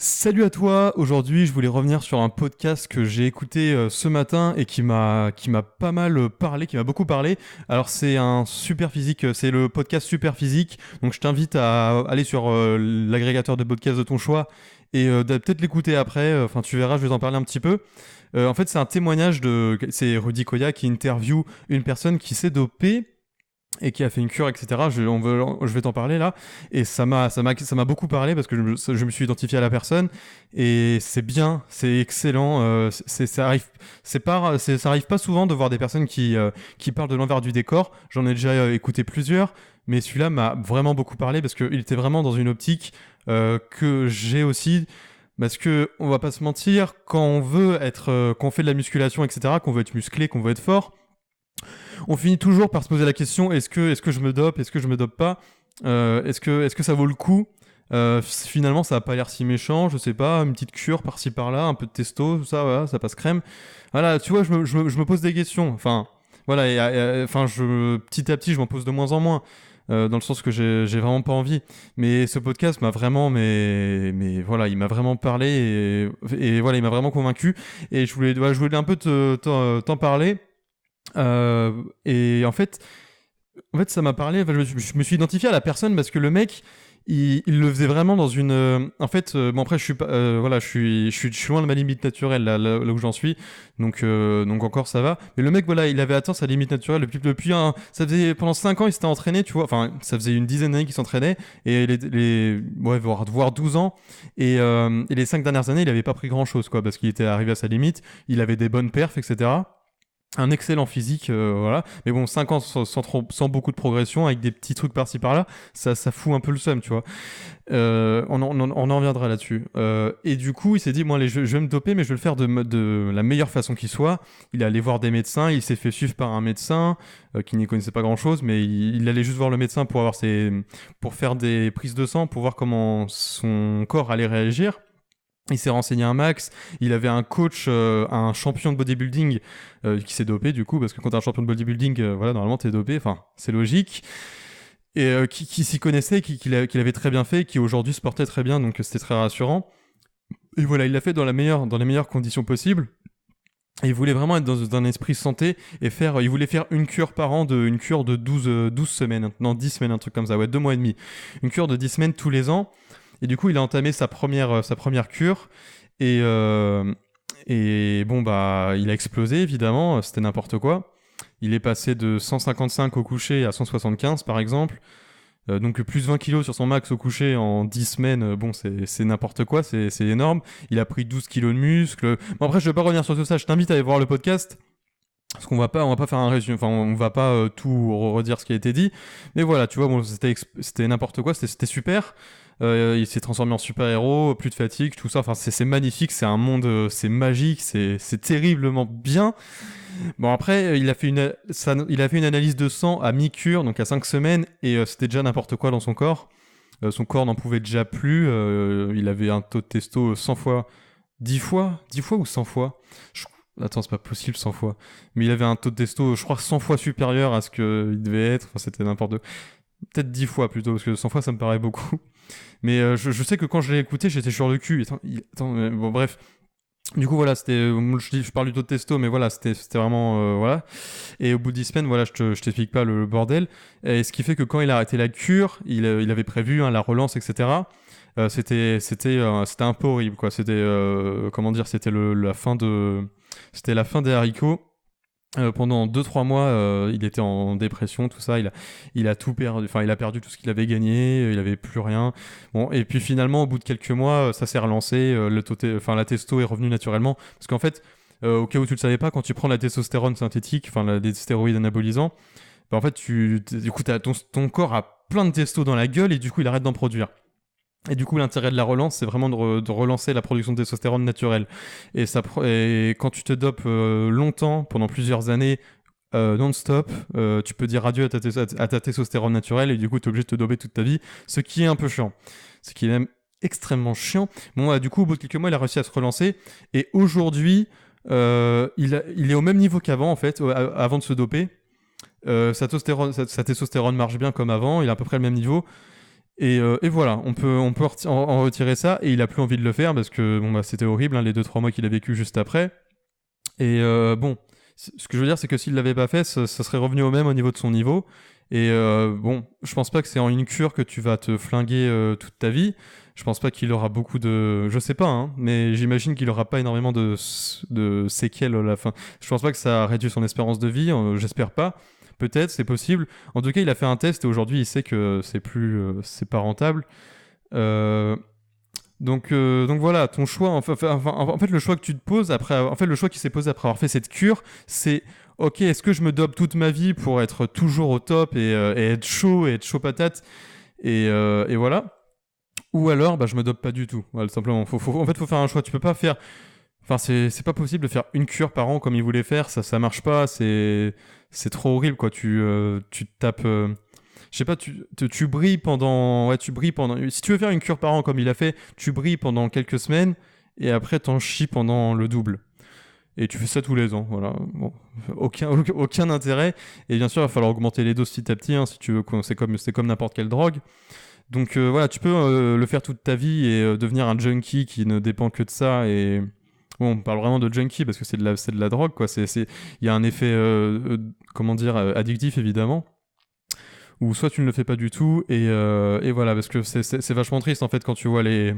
Salut à toi, aujourd'hui je voulais revenir sur un podcast que j'ai écouté ce matin et qui m'a pas mal parlé, qui m'a beaucoup parlé. Alors c'est un Super Physique, c'est le podcast Super Physique, donc je t'invite à aller sur l'agrégateur de podcasts de ton choix et peut-être l'écouter après, enfin tu verras, je vais t'en parler un petit peu. En fait c'est un témoignage c'est Rudy Koya qui interviewe une personne qui s'est dopée et qui a fait une cure, etc. Je vais t'en parler là. Et ça m'a beaucoup parlé parce que je me suis identifié à la personne. Et c'est bien, c'est excellent. Ça arrive pas souvent de voir des personnes qui parlent de l'envers du décor. J'en ai déjà écouté plusieurs. Mais celui-là m'a vraiment beaucoup parlé parce qu'il était vraiment dans une optique que j'ai aussi. Parce que on va pas se mentir, quand on fait de la musculation, etc., qu'on veut être musclé, qu'on veut être fort, on finit toujours par se poser la question est-ce que je me dope, est-ce que je me dope pas, est-ce que ça vaut le coup. Finalement ça a pas l'air si méchant, je sais pas, une petite cure par-ci par-là, un peu de testo, tout ça, voilà, ça passe crème. Voilà, tu vois, je me pose des questions. Enfin, voilà, petit à petit, je m'en pose de moins en moins. Dans le sens que j'ai vraiment pas envie. Mais ce podcast m'a vraiment, mais voilà, il m'a vraiment parlé et voilà, il m'a vraiment convaincu. Et je voulais un peu t'en parler. Et en fait, ça m'a parlé. Enfin, je me suis identifié à la personne parce que le mec, il le faisait vraiment dans une. Bon après, je suis pas, voilà, je suis loin de ma limite naturelle là où j'en suis. Donc encore ça va. Mais le mec, voilà, il avait atteint sa limite naturelle ça faisait pendant 5 ans, il s'était entraîné, tu vois. Enfin, ça faisait une dizaine d'années qu'il s'entraînait et ouais, voire 12 ans. Et les 5 dernières années, il avait pas pris grand chose, quoi, parce qu'il était arrivé à sa limite. Il avait des bonnes perfs, etc. Un excellent physique, voilà. Mais bon, 5 ans sans beaucoup de progression, avec des petits trucs par-ci par-là, ça fout un peu le seum, tu vois. On en reviendra là-dessus. Et du coup, il s'est dit, moi, allez, je vais me doper, mais je vais le faire de la meilleure façon qui soit. Il est allé voir des médecins, il s'est fait suivre par un médecin qui n'y connaissait pas grand-chose, mais il allait juste voir le médecin pour faire des prises de sang, pour voir comment son corps allait réagir. Il s'est renseigné un max, il avait un coach, un champion de bodybuilding qui s'est dopé du coup, parce que quand t'es un champion de bodybuilding, voilà, normalement t'es dopé, enfin c'est logique, et qui s'y connaissait, qui l'avait très bien fait, qui aujourd'hui se portait très bien, donc c'était très rassurant. Et voilà, il l'a fait dans les meilleures conditions possibles. Et il voulait vraiment être dans un esprit santé et il voulait faire une cure par an, une cure de 12 semaines, non 10 semaines, un truc comme ça, ouais, 2 mois et demi. Une cure de 10 semaines tous les ans. Et du coup, il a entamé sa première cure. Et, euh, et bon, bah, il a explosé, évidemment. C'était n'importe quoi. Il est passé de 155 au coucher à 175, par exemple. Donc plus 20 kilos sur son max au coucher en 10 semaines, bon, c'est n'importe quoi, c'est énorme. Il a pris 12 kilos de muscles. Bon, après, je vais pas revenir sur tout ça. Je t'invite à aller voir le podcast. Parce qu'on va pas faire un résumé, enfin on va pas tout redire ce qui a été dit, mais voilà, tu vois, bon, c'était n'importe quoi, c'était super. Il s'est transformé en super-héros, plus de fatigue, tout ça. Enfin, c'est magnifique, c'est un monde, c'est magique, c'est terriblement bien. Bon, après, il a fait une analyse de sang à mi-cure, donc à 5 semaines, et c'était déjà n'importe quoi dans son corps. Son corps n'en pouvait déjà plus. Il avait un taux de testo 100 fois, 10 fois ou 100 fois. Attends, c'est pas possible 100 fois. Mais il avait un taux de testo, je crois, 100 fois supérieur à ce qu'il devait être. Enfin, c'était n'importe quoi. Peut-être 10 fois plutôt, parce que 100 fois ça me paraît beaucoup. Mais je sais que quand je l'ai écouté, j'étais sur le cul. Attends, bon, bref. Du coup, voilà, je parle du taux de testo, mais voilà, c'était vraiment, voilà. Et au bout de 10 semaines, voilà, je t'explique pas le bordel. Et ce qui fait que quand il a arrêté la cure, il avait prévu la relance, etc. C'était un peu horrible, quoi. C'était, comment dire, c'était la fin des haricots. Pendant 2-3 mois, il était en dépression, tout ça. Il a tout perdu. Enfin, il a perdu tout ce qu'il avait gagné. Il avait plus rien. Bon, et puis finalement, au bout de quelques mois, ça s'est relancé. La testo est revenue naturellement. Parce qu'en fait, au cas où tu le savais pas, quand tu prends la testostérone synthétique, des stéroïdes anabolisants, bah, en fait, du coup, ton corps a plein de testo dans la gueule et du coup, il arrête d'en produire. Et du coup, l'intérêt de la relance, c'est vraiment de relancer la production de testostérone naturelle. Et quand tu te dopes longtemps, pendant plusieurs années, non-stop, tu peux dire adieu à ta testostérone naturelle et du coup, tu es obligé de te doper toute ta vie, ce qui est un peu chiant. Ce qui est même extrêmement chiant. Bon, du coup, au bout de quelques mois, il a réussi à se relancer. Et aujourd'hui, il est au même niveau qu'avant, en fait, avant de se doper. Sa testostérone marche bien comme avant, il a à peu près le même niveau. Et voilà, on peut en retirer ça, et il a plus envie de le faire parce que bon, bah, c'était horrible, hein, les 2-3 mois qu'il a vécu juste après. Et bon, ce que je veux dire, c'est que s'il l'avait pas fait, ça serait revenu au même au niveau de son niveau. Et bon, je pense pas que c'est en une cure que tu vas te flinguer toute ta vie. Je pense pas qu'il aura beaucoup de. Je sais pas, hein, mais j'imagine qu'il aura pas énormément de séquelles à la fin. Je pense pas que ça réduit son espérance de vie, j'espère pas. Peut-être, c'est possible. En tout cas, il a fait un test et aujourd'hui, il sait que c'est pas rentable. Euh, donc voilà, ton choix, en fait, le choix que tu te poses en fait, le choix qui s'est posé après avoir fait cette cure, c'est ok, est-ce que je me dope toute ma vie pour être toujours au top et être chaud patate et voilà, ou alors bah je me dope pas du tout, voilà, tout simplement. En fait, faut faire un choix. Tu peux pas faire, enfin, c'est pas possible de faire une cure par an comme il voulait faire, ça marche pas, c'est trop horrible quoi. Tu te tapes. Je sais pas, tu brilles pendant. Ouais, tu brilles pendant. Si tu veux faire une cure par an comme il a fait, tu brilles pendant quelques semaines et après t'en chies pendant le double. Et tu fais ça tous les ans, voilà. Bon, aucun intérêt. Et bien sûr, il va falloir augmenter les doses petit à petit, hein, si tu veux. C'est comme n'importe quelle drogue. Donc voilà, tu peux le faire toute ta vie et devenir un junkie qui ne dépend que de ça. Et bon, on parle vraiment de junkie parce que c'est de la drogue, quoi. Il y a un effet, comment dire, addictif évidemment. Ou soit tu ne le fais pas du tout et voilà, parce que c'est vachement triste en fait quand tu vois les.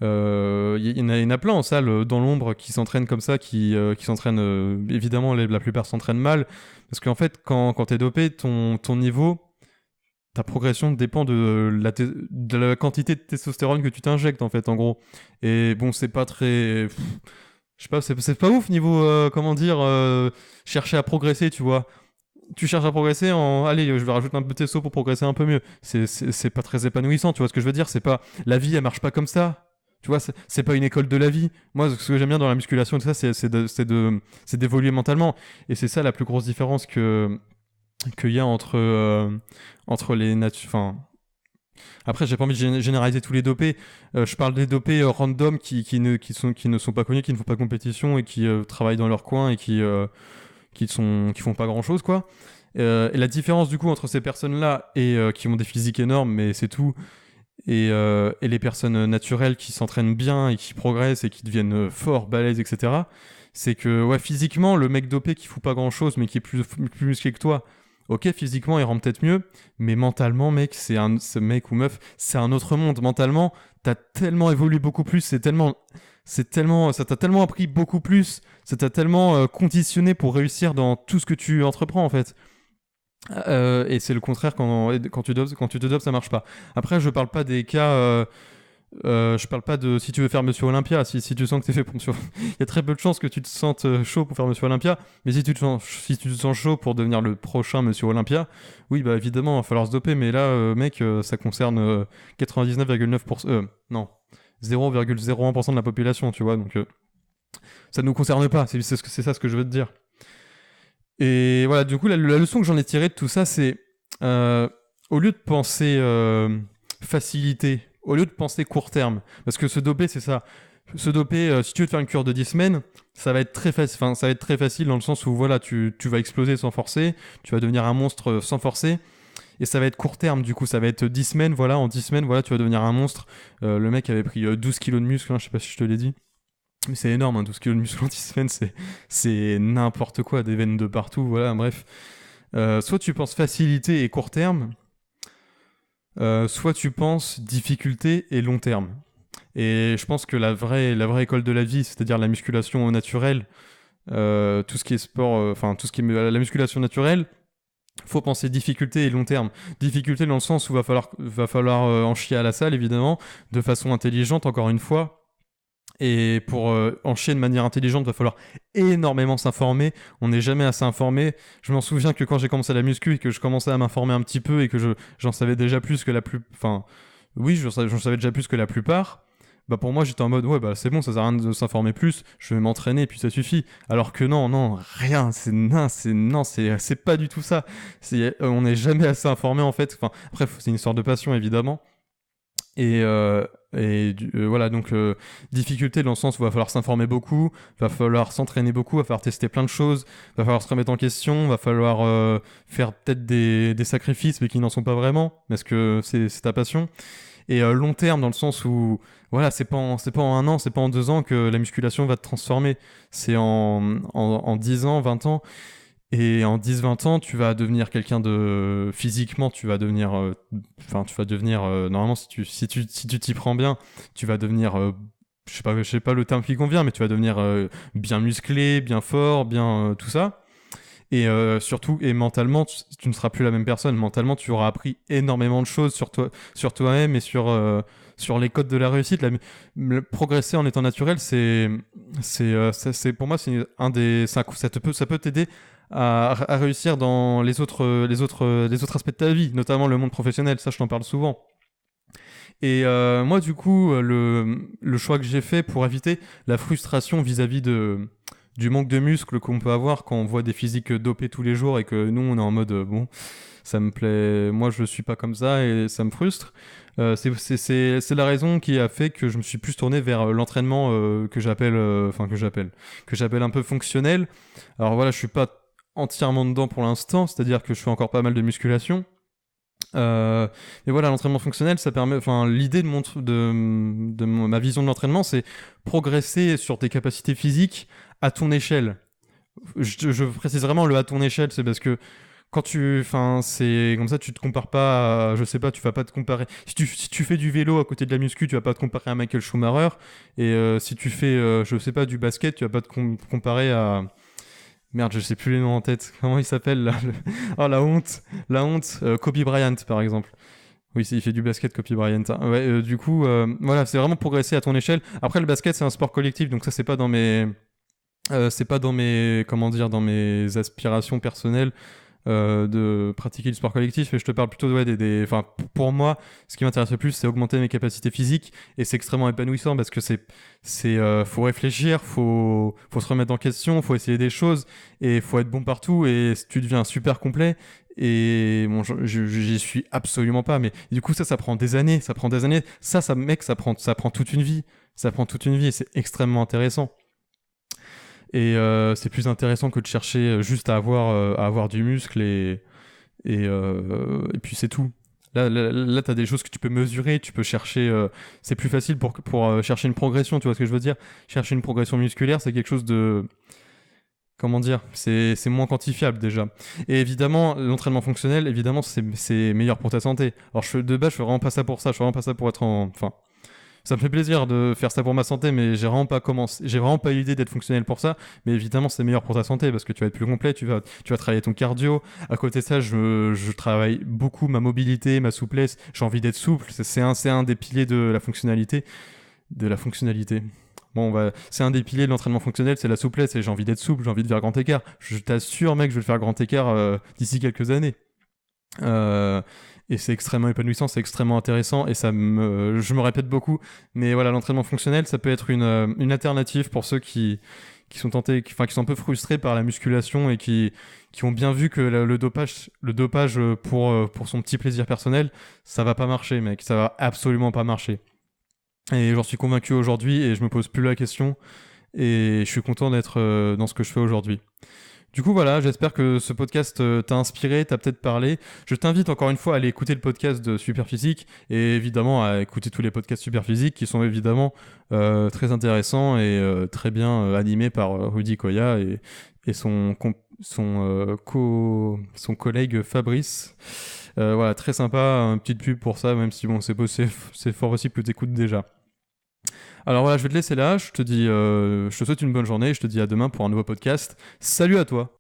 Il y en a plein en salle dans l'ombre qui s'entraînent comme ça, qui s'entraînent. Évidemment, la plupart s'entraînent mal parce qu'en fait, quand t'es dopé, ton niveau, ta progression dépend de la quantité de testostérone que tu t'injectes en fait, en gros. Et bon, c'est pas très. Je sais pas, c'est pas ouf niveau, comment dire, chercher à progresser, tu vois. Tu cherches à progresser en allez, je vais rajouter un peu de testo pour progresser un peu mieux. C'est pas très épanouissant, tu vois ce que je veux dire. C'est pas la vie, elle marche pas comme ça. Tu vois, c'est pas une école de la vie. Moi, ce que j'aime bien dans la musculation et tout ça, c'est d'évoluer mentalement. Et c'est ça la plus grosse différence qu'il y a entre les natures. Enfin, après, j'ai pas envie de généraliser tous les dopés. Je parle des dopés random qui ne sont pas connus, qui ne font pas compétition et qui travaillent dans leur coin et qui font pas grand chose, quoi. Et la différence du coup entre ces personnes-là et qui ont des physiques énormes, mais c'est tout, et les personnes naturelles qui s'entraînent bien et qui progressent et qui deviennent forts, balèzes, etc., c'est que ouais, physiquement, le mec dopé qui fout pas grand-chose mais qui est plus musclé que toi, ok, physiquement il rend peut-être mieux, mais mentalement, mec, ce mec ou meuf, c'est un autre monde. Mentalement, t'as tellement évolué beaucoup plus, ça t'a tellement appris beaucoup plus, ça t'a tellement conditionné pour réussir dans tout ce que tu entreprends en fait. Et c'est le contraire quand tu te dopes, ça marche pas. Après, je parle pas des cas. Je parle pas de si tu veux faire Monsieur Olympia, si tu sens que t'es fait pour Monsieur. Il y a très peu de chances que tu te sentes chaud pour faire Monsieur Olympia, mais si tu te sens chaud pour devenir le prochain Monsieur Olympia, oui, bah évidemment, il va falloir se doper, mais là, mec, ça concerne 99,9%. Non, 0,01% de la population, tu vois, donc ça nous concerne pas, c'est ça ce que je veux te dire. Et voilà, du coup, la leçon que j'en ai tirée de tout ça, c'est euh, au lieu de penser facilité, au lieu de penser court terme, parce que se doper, c'est ça. Se doper, si tu veux te faire une cure de 10 semaines, ça va être très facile. Enfin, ça va être très facile dans le sens où voilà, tu vas exploser sans forcer, tu vas devenir un monstre sans forcer, et ça va être court terme. Du coup, ça va être 10 semaines. Voilà, en 10 semaines, voilà, tu vas devenir un monstre. Le mec avait pris 12 kilos de muscle, hein, je sais pas si je te l'ai dit. Mais c'est énorme, hein, 12 kilos de muscle en 10 semaines, c'est n'importe quoi, des veines de partout, voilà, bref. Soit tu penses facilité et court terme, soit tu penses difficulté et long terme. Et je pense que la vraie école de la vie, c'est-à-dire la musculation au naturel, tout ce qui est sport, enfin tout ce qui est la musculation naturelle, faut penser difficulté et long terme. Difficulté dans le sens où va falloir en chier à la salle, évidemment, de façon intelligente, encore une fois. Et pour en chier de manière intelligente, il va falloir énormément s'informer. On n'est jamais assez informé. Je m'en souviens que quand j'ai commencé la muscu et que je commençais à m'informer un petit peu et que j'en savais déjà plus que la plupart. Enfin, oui, j'en savais déjà plus que la plupart. Bah pour moi, j'étais en mode ouais, bah c'est bon, ça sert à rien de s'informer plus. Je vais m'entraîner et puis ça suffit. Alors que non, non, rien. C'est pas du tout ça. On n'est jamais assez informé en fait. Enfin, après, c'est une histoire de passion évidemment. Et voilà, donc difficulté dans le sens où il va falloir s'informer beaucoup, va falloir s'entraîner beaucoup, va falloir tester plein de choses, va falloir se remettre en question, va falloir faire peut-être des sacrifices mais qui n'en sont pas vraiment parce que c'est ta passion. Et long terme dans le sens où voilà, c'est pas en un an, c'est pas en 2 ans que la musculation va te transformer, c'est en 10 ans, 20 ans. Et en 10-20 ans, tu vas devenir quelqu'un de... Physiquement, tu vas devenir... Enfin, tu vas devenir... normalement, si tu t'y prends bien, tu vas devenir... je sais pas le terme qui convient, mais tu vas devenir bien musclé, bien fort, bien tout ça. Et surtout, et mentalement, tu ne seras plus la même personne. Mentalement, tu auras appris énormément de choses sur toi-même et sur les codes de la réussite. Progresser en étant naturel, pour moi, c'est un des... Ça peut t'aider à réussir dans les autres aspects de ta vie, notamment le monde professionnel. Ça, je t'en parle souvent. Et moi, du coup, le choix que j'ai fait pour éviter la frustration vis-à-vis du manque de muscles qu'on peut avoir quand on voit des physiques dopés tous les jours et que nous, on est en mode, bon, ça me plaît, moi, je suis pas comme ça et ça me frustre. C'est la raison qui a fait que je me suis plus tourné vers l'entraînement que j'appelle un peu fonctionnel. Alors voilà, je suis pas entièrement dedans pour l'instant, c'est-à-dire que je fais encore pas mal de musculation. Et voilà, l'entraînement fonctionnel, ça permet. Enfin, l'idée ma vision de l'entraînement, c'est progresser sur tes capacités physiques à ton échelle. Je précise vraiment le à ton échelle, c'est parce que enfin, c'est comme ça, tu te compares pas. Je sais pas, tu vas pas te comparer. Si tu fais du vélo à côté de la muscu, tu vas pas te comparer à Michael Schumacher. Et si tu fais, je sais pas, du basket, tu vas pas te comparer à. Merde, je sais plus les noms en tête. Comment il s'appelle là Oh, la honte. La honte. Kobe Bryant, par exemple. Oui, il fait du basket, Kobe Bryant. Hein. Ouais, du coup, voilà, c'est vraiment progresser à ton échelle. Après, le basket, c'est un sport collectif, donc ça, c'est pas dans mes... comment dire, dans mes aspirations personnelles de pratiquer du sport collectif, mais je te parle plutôt enfin, pour moi, ce qui m'intéresse le plus, c'est augmenter mes capacités physiques, et c'est extrêmement épanouissant parce que faut réfléchir, faut se remettre en question, faut essayer des choses, et faut être bon partout, et tu deviens super complet. Et bon, j'y suis absolument pas, mais du coup ça prend des années, mec, ça prend toute une vie, et c'est extrêmement intéressant. Et c'est plus intéressant que de chercher juste à avoir du muscle et puis c'est tout. Là tu as des choses que tu peux mesurer, tu peux chercher. C'est plus facile pour chercher une progression, tu vois ce que je veux dire. Chercher une progression musculaire, c'est quelque chose de. Comment dire, c'est moins quantifiable déjà. Et évidemment, l'entraînement fonctionnel, évidemment, c'est meilleur pour ta santé. Alors de base, je fais vraiment pas ça pour ça. Je fais vraiment pas ça pour être Enfin, ça me fait plaisir de faire ça pour ma santé, mais j'ai vraiment pas eu l'idée d'être fonctionnel pour ça. Mais évidemment, c'est meilleur pour ta santé parce que tu vas être plus complet, tu vas travailler ton cardio. À côté de ça, je travaille beaucoup ma mobilité, ma souplesse. J'ai envie d'être souple. C'est un des piliers de la fonctionnalité. Bon, c'est un des piliers de l'entraînement fonctionnel, c'est la souplesse, et j'ai envie d'être souple, j'ai envie de faire grand écart. Je t'assure, mec, je vais le faire grand écart d'ici quelques années. Et c'est extrêmement épanouissant, c'est extrêmement intéressant, et je me répète beaucoup, mais voilà, l'entraînement fonctionnel, ça peut être une alternative pour ceux qui sont tentés, qui sont un peu frustrés par la musculation et qui ont bien vu que le dopage pour son petit plaisir personnel, ça va pas marcher, mec, ça va absolument pas marcher. Et j'en suis convaincu aujourd'hui et je me pose plus la question, et je suis content d'être dans ce que je fais aujourd'hui. Du coup, voilà, j'espère que ce podcast t'a inspiré, t'a peut-être parlé. Je t'invite encore une fois à aller écouter le podcast de Superphysique, et évidemment à écouter tous les podcasts Superphysique qui sont évidemment très intéressants et très bien animés par Rudy Koya et son collègue Fabrice. Voilà, très sympa, une petite pub pour ça, même si bon, c'est fort possible que tu écoutes déjà. Alors voilà, je vais te laisser là, je te souhaite une bonne journée, je te dis à demain pour un nouveau podcast. Salut à toi!